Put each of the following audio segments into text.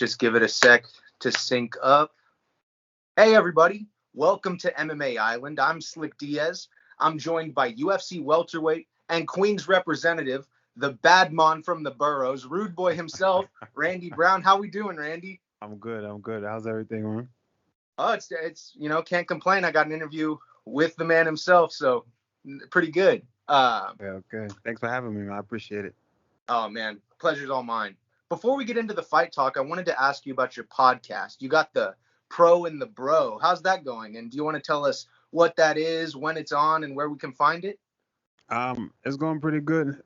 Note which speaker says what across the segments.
Speaker 1: Just give it a sec to sync up. Hey, everybody. Welcome to MMA Island. I'm Slick Diaz. I'm joined by UFC welterweight and Queens representative, the bad man from the boroughs, rude boy himself, Randy Brown. How we doing, Randy?
Speaker 2: I'm good. How's everything, man?
Speaker 1: Oh, it's can't complain. I got an interview with the man himself, so pretty good.
Speaker 2: Yeah, okay. Thanks for having me, man. I appreciate it.
Speaker 1: Oh, man, pleasure's all mine. Before we get into the fight talk, I wanted to ask you about your podcast. You got the Pro and the Bro. How's that going? And do you want to tell us what that is, when it's on, and where we can find it?
Speaker 2: It's going pretty good.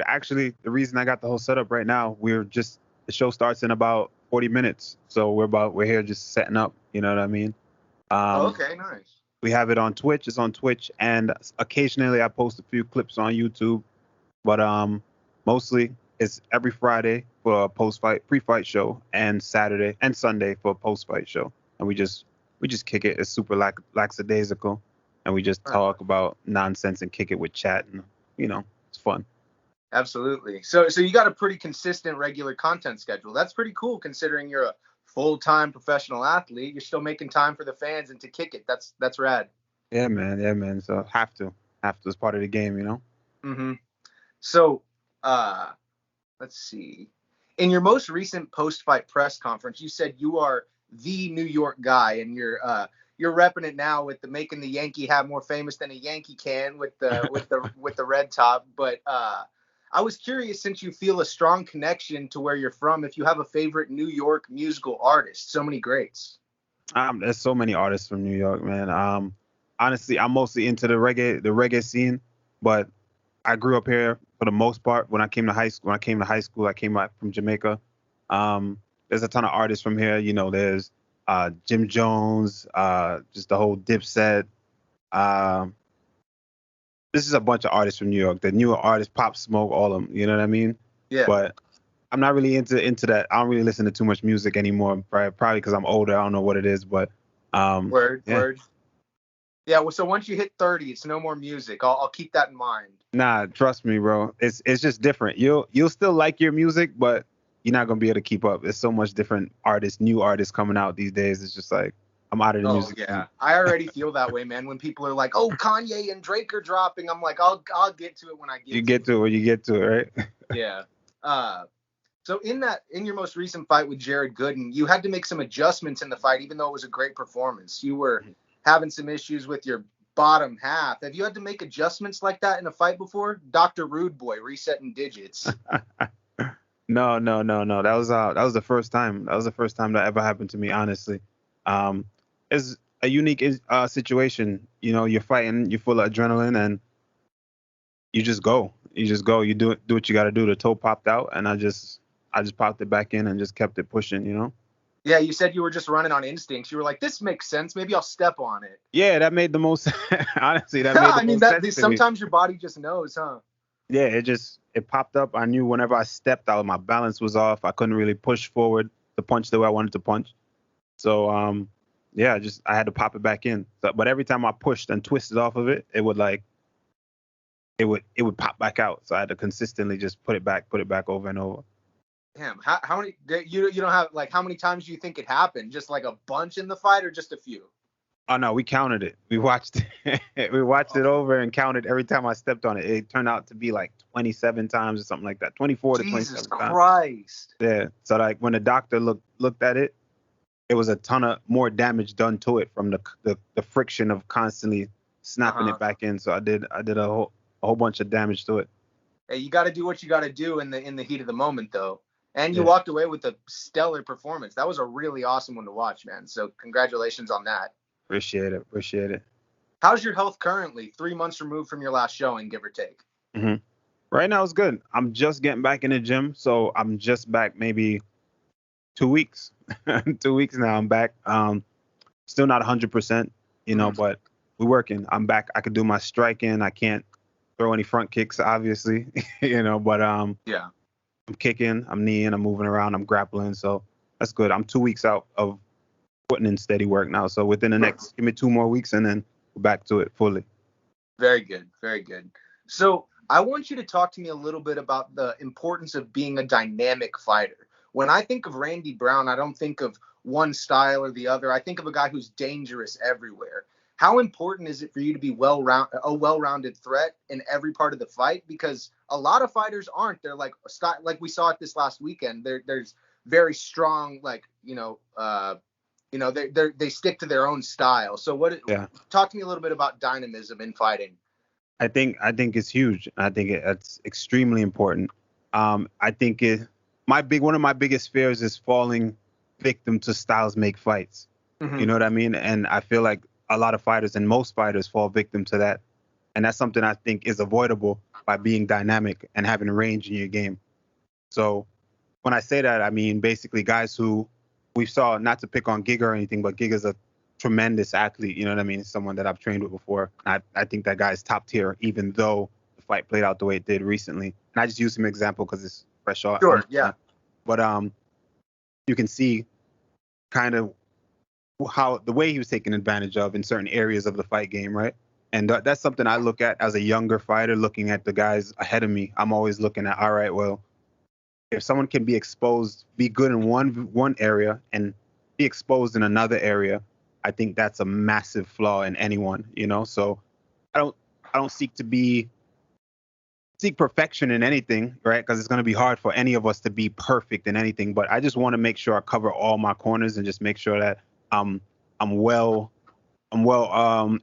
Speaker 2: Actually, the reason I got the whole setup right now, the show starts in about 40 minutes. So we're here just setting up, you know what I mean?
Speaker 1: Okay, nice.
Speaker 2: We have it on Twitch. It's on Twitch, and occasionally I post a few clips on YouTube, but mostly it's every Friday for a pre-fight show, and Saturday and Sunday for a post-fight show. And we just kick it. It's super lackadaisical, and we just talk about nonsense and kick it with chat, and it's fun.
Speaker 1: Absolutely. So you got a pretty consistent, regular content schedule. That's pretty cool considering you're a full-time professional athlete. You're still making time for the fans and to kick it. That's rad.
Speaker 2: Yeah, man. So have to. It's part of the game, you know.
Speaker 1: Mm-hmm. So, let's see. In your most recent post-fight press conference, you said you are the New York guy, and you're repping it now with the making the Yankee hat more famous than a Yankee can with the red top. But I was curious, since you feel a strong connection to where you're from, if you have a favorite New York musical artist. So many greats.
Speaker 2: There's so many artists from New York, man. Honestly, I'm mostly into the reggae scene, but I grew up here for the most part. When I came to high school, I came out from Jamaica. There's a ton of artists from here. You know, there's Jim Jones, just the whole Dipset. This is a bunch of artists from New York. The newer artists, Pop Smoke, all of them. You know what I mean?
Speaker 1: Yeah.
Speaker 2: But I'm not really into that. I don't really listen to too much music anymore. Probably because I'm older. I don't know what it is, but
Speaker 1: Word. Yeah. Well, so once you hit 30, it's no more music. I'll keep that in mind.
Speaker 2: Nah, trust me, bro. It's just different. You'll still like your music, but you're not gonna be able to keep up. There's so much different artists, new artists coming out these days. It's just like I'm out of the music.
Speaker 1: Oh yeah, I already feel that way, man. When people are like, "Oh, Kanye and Drake are dropping," I'm like, "I'll get to it when I get."
Speaker 2: You get to it when you get to it, right?
Speaker 1: Yeah. So in your most recent fight with Jared Gooden, you had to make some adjustments in the fight, even though it was a great performance. You were having some issues with your bottom half. Have you had to make adjustments like that in a fight before? Dr. Rude Boy resetting digits.
Speaker 2: No. That was the first time. That was the first time that ever happened to me, honestly. It's a unique situation. You know, you're fighting, you're full of adrenaline, and you just go. You do what you got to do. The toe popped out, and I just popped it back in and just kept it pushing, you know?
Speaker 1: Yeah, you said you were just running on instincts. You were like, this makes sense. Maybe I'll step on it.
Speaker 2: Yeah, that made the most honestly, that made the most sense to
Speaker 1: sometimes your body just knows, huh?
Speaker 2: Yeah, it popped up. I knew whenever I stepped out, my balance was off. I couldn't really push forward to punch the way I wanted to punch. So yeah, I had to pop it back in. But every time I pushed and twisted off of it, it would pop back out. So I had to consistently just put it back over and over.
Speaker 1: Damn, how many you don't have, like, how many times do you think it happened? Just like a bunch in the fight, or just a few?
Speaker 2: Oh no, we counted it. We watched it. We watched it over and counted every time I stepped on it. It turned out to be like 27 times or something like that. 24 to 27
Speaker 1: Jesus
Speaker 2: times.
Speaker 1: Christ.
Speaker 2: Yeah. So like when the doctor looked at it, it was a ton of more damage done to it from the friction of constantly snapping it back in. So I did a whole bunch of damage to it.
Speaker 1: Hey, you got to do what you got to do in the heat of the moment, though. And you walked away with a stellar performance. That was a really awesome one to watch, man. So congratulations on that.
Speaker 2: Appreciate it.
Speaker 1: How's your health currently? 3 months removed from your last showing, give or take.
Speaker 2: Mm-hmm. Right now it's good. I'm just getting back in the gym, so I'm just back maybe 2 weeks. 2 weeks now I'm back. Still not 100%, you know, but we're working. I'm back. I could do my striking. I can't throw any front kicks, obviously, you know, but
Speaker 1: yeah.
Speaker 2: I'm kicking, I'm kneeing, I'm moving around, I'm grappling, so that's good. I'm 2 weeks out of putting in steady work now, so within the next, give me 2 more weeks, and then we're back to it fully.
Speaker 1: Very good. So I want you to talk to me a little bit about the importance of being a dynamic fighter. when I think of Randy Brown, I don't think of one style or the other. I think of a guy who's dangerous everywhere. How important is it for you to be a well-rounded threat in every part of the fight? Because a lot of fighters aren't. They're like we saw it this last weekend. There's very strong, they stick to their own style. So talk to me a little bit about dynamism in fighting.
Speaker 2: I think it's huge. I think it's extremely important. I think one of my biggest fears is falling victim to styles make fights. Mm-hmm. You know what I mean? And I feel like a lot of fighters and most fighters fall victim to that. And that's something I think is avoidable by being dynamic and having range in your game. So when I say that, I mean basically guys who we saw, not to pick on Giga or anything, but Giga's a tremendous athlete. You know what I mean? Someone that I've trained with before. I think that guy is top tier, even though the fight played out the way it did recently. And I just use him as an example because it's fresh off.
Speaker 1: Sure, yeah.
Speaker 2: But you can see kind of how the way he was taken advantage of in certain areas of the fight game, right? And that's something I look at as a younger fighter, looking at the guys ahead of me. I'm always looking at, all right, well, if someone can be exposed, be good in one area and be exposed in another area, I think that's a massive flaw in anyone, you know? So I don't seek perfection in anything, right? Because it's going to be hard for any of us to be perfect in anything, but I just want to make sure I cover all my corners and just make sure that I'm well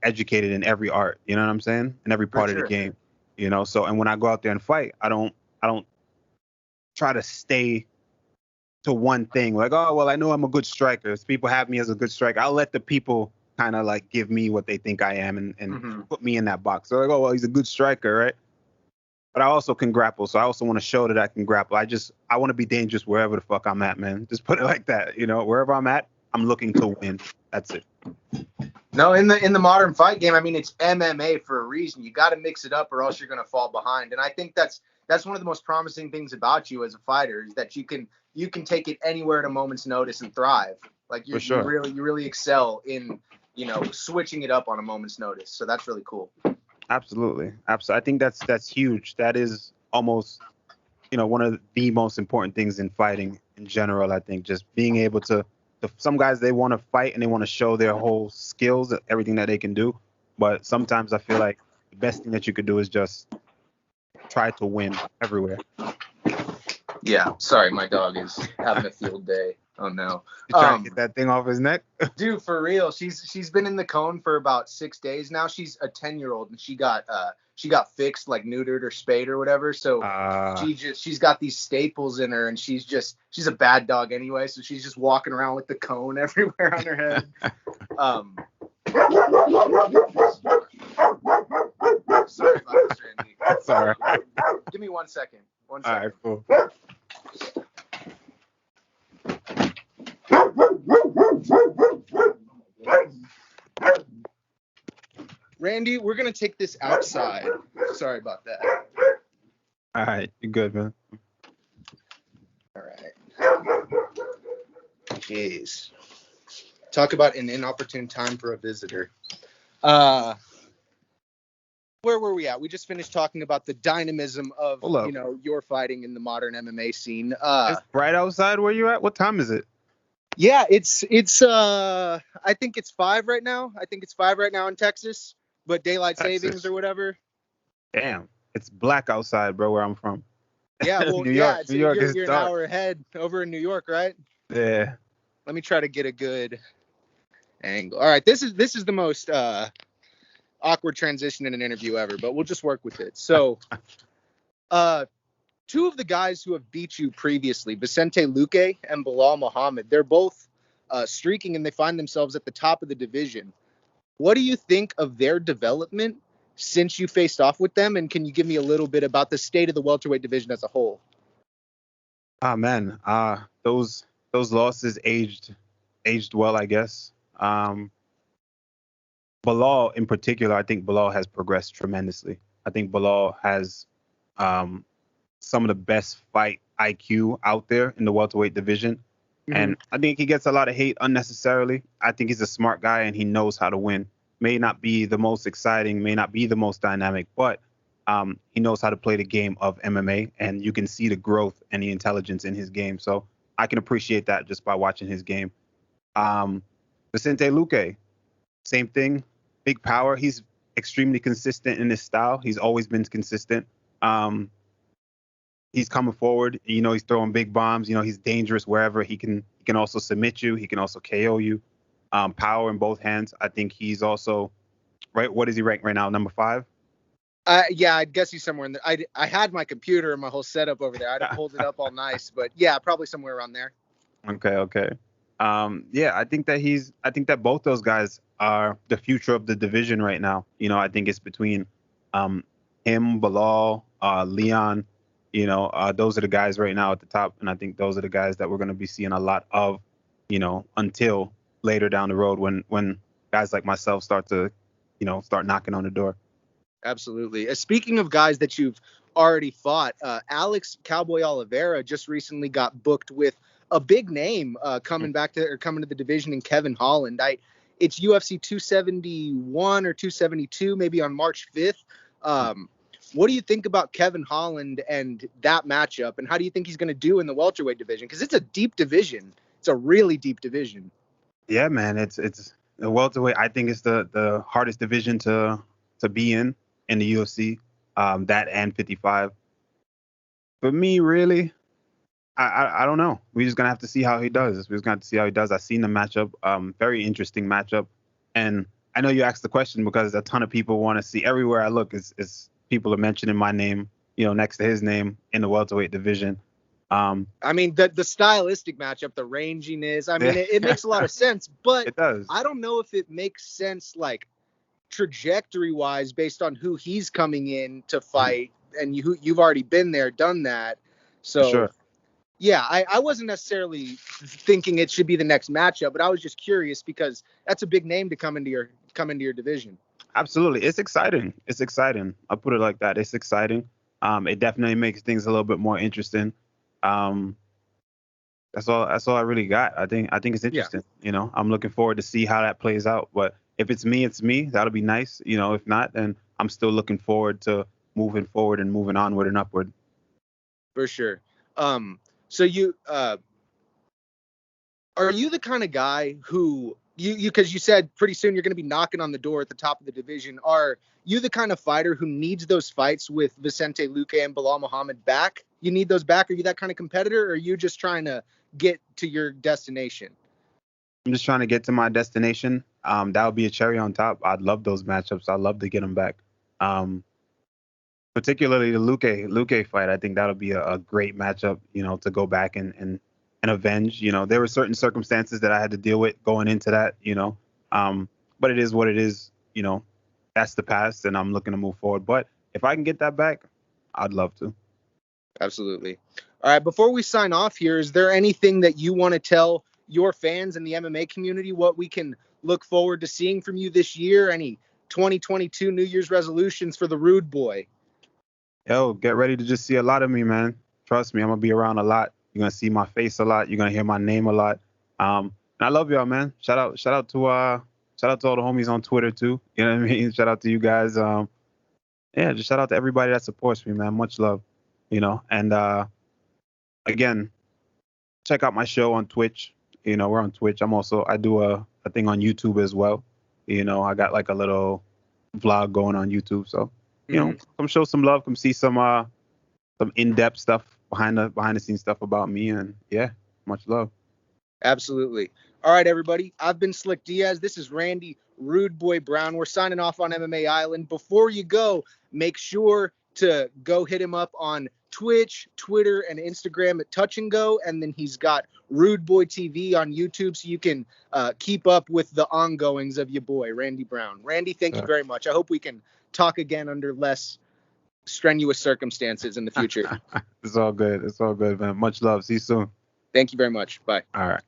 Speaker 2: educated in every art, you know what I'm saying? In every part of the game, you know? So, and when I go out there and fight, I don't try to stay to one thing. Like, oh, well, I know I'm a good striker. People have me as a good striker. I'll let the people kind of like give me what they think I am and mm-hmm. put me in that box. So like, oh, well, he's a good striker, right? But I also can grapple. So I also want to show that I can grapple. I want to be dangerous wherever the fuck I'm at, man. Just put it like that. You know, wherever I'm at, I'm looking to win. That's it.
Speaker 1: No, in the modern fight game, I mean, it's MMA for a reason. You got to mix it up or else you're going to fall behind. And I think that's one of the most promising things about you as a fighter is that you can take it anywhere at a moment's notice and thrive. Like you really excel in, you know, switching it up on a moment's notice. So that's really cool. Absolutely.
Speaker 2: I think that's huge. That is almost, you know, one of the most important things in fighting in general. I think just being able to some guys, they want to fight and they want to show their whole skills, everything that they can do. But sometimes I feel like the best thing that you could do is just try to win everywhere.
Speaker 1: Yeah. Sorry, my dog is having a field day. Oh no.
Speaker 2: You trying to get that thing off his neck?
Speaker 1: Dude, for real. She's been in the cone for about 6 days now. She's a 10-year-old and she got fixed, like neutered or spayed or whatever. So she's got these staples in her and she's a bad dog anyway. So she's just walking around with the cone everywhere on her head. Sorry about this, Randy.
Speaker 2: That's all right.
Speaker 1: Give me 1 second.
Speaker 2: All right, cool.
Speaker 1: Randy, we're going to take this outside. Sorry about that.
Speaker 2: All right. You're good, man.
Speaker 1: All right. Jeez. Talk about an inopportune time for a visitor. Where were we at? We just finished talking about the dynamism of, you know, your fighting in the modern MMA scene.
Speaker 2: It's bright outside where you at? What time is it?
Speaker 1: Yeah, it's I think it's 5 right now. I think it's 5 right now in Texas, but daylight savings or whatever.
Speaker 2: Damn, it's black outside, bro, where I'm from.
Speaker 1: Yeah, well, New York you're an hour ahead over in New York, right?
Speaker 2: Yeah.
Speaker 1: Let me try to get a good angle. All right, this is the most awkward transition in an interview ever, but we'll just work with it. So, two of the guys who have beat you previously, Vicente Luque and Belal Muhammad, they're both streaking and they find themselves at the top of the division. What do you think of their development since you faced off with them? And can you give me a little bit about the state of the welterweight division as a whole?
Speaker 2: Ah, man, those losses aged well, I guess. Belal in particular, I think Belal has progressed tremendously. I think Belal has some of the best fight IQ out there in the welterweight division. Mm-hmm. And I think he gets a lot of hate unnecessarily. I think he's a smart guy and he knows how to win. May not be the most exciting, may not be the most dynamic, but he knows how to play the game of MMA and you can see the growth and the intelligence in his game. So I can appreciate that just by watching his game. Vicente Luque, same thing, big power. He's extremely consistent in his style. He's always been consistent. He's coming forward. He's throwing big bombs. He's dangerous wherever. He can also submit you. He can also KO you. Power in both hands. I think he's also right. What is he ranked right now? Number 5.
Speaker 1: Yeah, I guess he's somewhere in there. I had my computer and my whole setup over there. I'd hold it up all nice, but yeah, probably somewhere around there.
Speaker 2: Okay. Yeah, I think that both those guys are the future of the division right now. I think it's between him, Belal, Leon. Those are the guys right now at the top, and I think those are the guys that we're going to be seeing a lot of, until later down the road when guys like myself start to, start knocking on the door.
Speaker 1: Absolutely. Speaking of guys that you've already fought, Alex Cowboy Oliveira just recently got booked with a big name coming to the division in Kevin Holland. It's UFC 271 or 272, maybe on March 5th. What do you think about Kevin Holland and that matchup, and how do you think he's going to do in the welterweight division? Because it's a deep division. It's a really deep division.
Speaker 2: Yeah, man. It's the welterweight. I think it's the hardest division to be in the UFC. That and 55. For me, really, I don't know. We're just gonna have to see how he does. I've seen the matchup. Very interesting matchup. And I know you asked the question because a ton of people want to see. Everywhere I look is people are mentioning my name, next to his name in the welterweight division.
Speaker 1: I mean, the stylistic matchup, the ranginess. I mean, it makes a lot of sense, but
Speaker 2: it does.
Speaker 1: I don't know if it makes sense, like, trajectory wise, based on who he's coming in to fight, and you've already been there, done that. So
Speaker 2: sure.
Speaker 1: Yeah, I wasn't necessarily thinking it should be the next matchup, but I was just curious because that's a big name to come into your division.
Speaker 2: Absolutely, it's exciting. I'll put it like that. It's exciting. It definitely makes things a little bit more interesting. That's all I really got. I think it's interesting. Yeah. I'm looking forward to see how that plays out. But if it's me, it's me. That'll be nice. If not, then I'm still looking forward to moving forward and moving onward and upward.
Speaker 1: For sure. So you are you the kind of guy who because you said pretty soon you're going to be knocking on the door at the top of the division. Are you the kind of fighter who needs those fights with Vicente Luque and Belal Muhammad back? You need those back? Are you that kind of competitor, or are you just trying to get to your destination?
Speaker 2: I'm just trying to get to my destination. That would be a cherry on top. I'd love those matchups. I'd love to get them back. Particularly the Luque fight. I think that'll be a great matchup, to go back and avenge. There were certain circumstances that I had to deal with going into that, but it is what it is. That's the past, and I'm looking to move forward. But if I can get that back, I'd love to.
Speaker 1: Absolutely. All right. Before we sign off here, is there anything that you want to tell your fans in the MMA community, what we can look forward to seeing from you this year? Any 2022 New Year's resolutions for the Rude Boy?
Speaker 2: Yo, get ready to just see a lot of me, man. Trust me, I'm gonna be around a lot. You're gonna see my face a lot. You're gonna hear my name a lot. And I love y'all, man. Shout out to all the homies on Twitter too. You know what I mean? Shout out to you guys. Yeah, just shout out to everybody that supports me, man. Much love. And again, check out my show on Twitch. We're on Twitch. I do a thing on YouTube as well. I got like a little vlog going on YouTube. So, come show some love. Come see some in-depth stuff behind the scenes stuff about me. And yeah, much love.
Speaker 1: Absolutely. All right, everybody. I've been Slick Diaz. This is Randy Rude Boy Brown. We're signing off on MMA Island. Before you go, make sure to go hit him up on Twitch, Twitter, and Instagram at Touch and Go. And then he's got Rude Boy TV on YouTube, so you can keep up with the ongoings of your boy, Randy Brown. Randy, thank you very much. I hope we can talk again under less strenuous circumstances in the future.
Speaker 2: It's all good, man. Much love. See you soon.
Speaker 1: Thank you very much. Bye.
Speaker 2: All right.